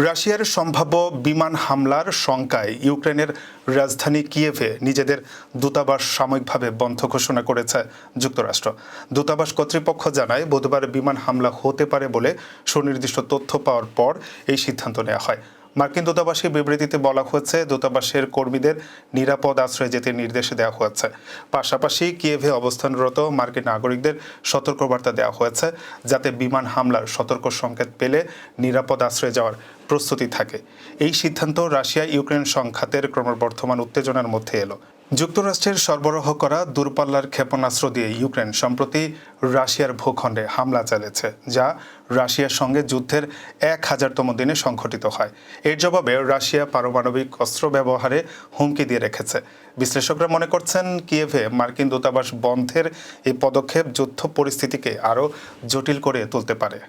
রাশিয়ার সম্ভাব্য বিমান হামলার শঙ্কায় ইউক্রেনের রাজধানী কিয়েভে নিজেদের দূতাবাস সাময়িকভাবে বন্ধ ঘোষণা করেছে যুক্তরাষ্ট্র। দূতাবাস কর্তৃপক্ষ জানায় বুধবার বিমান হামলা হতে পারে বলে সুনির্দিষ্ট তথ্য পাওয়ার পর এই সিদ্ধান্ত নেওয়া হয়। মার্কিন দূতাবাসের বিবৃতিতে বলা হয়েছে, দূতাবাসের কর্মীদের নিরাপদ আশ্রয়ে যেতে নির্দেশ দেওয়া হয়েছে। পাশাপাশি কিয়েভে অবস্থানরত মার্কিন নাগরিকদের সতর্কবার্তা দেওয়া হয়েছে, যাতে বিমান হামলার সতর্ক সংকেত পেলে নিরাপদ আশ্রয়ে যাওয়ার প্রস্তুতি থাকে। এই সিদ্ধান্ত রাশিয়া ইউক্রেন সংঘাতের ক্রমবর্ধমান উত্তেজনার মধ্যে এলো। যুক্তরাষ্ট্রের সরবরাহ করা দূরপাল্লার ক্ষেপণাস্ত্র দিয়ে ইউক্রেন সম্প্রতি রাশিয়ার ভূখণ্ডে হামলা চালিয়েছে, যা রাশিয়ার সঙ্গে যুদ্ধের 1000তম দিনে সংঘটিত হয়। এর জবাবে রাশিয়া পারমাণবিক অস্ত্র ব্যবহারে হুমকি দিয়ে রেখেছে। বিশ্লেষকরা মনে করছেন, কিয়েভে মার্কিন দূতাবাস বন্ধের এই পদক্ষেপ যুদ্ধ পরিস্থিতিকে আরও জটিল করে তুলতে পারে।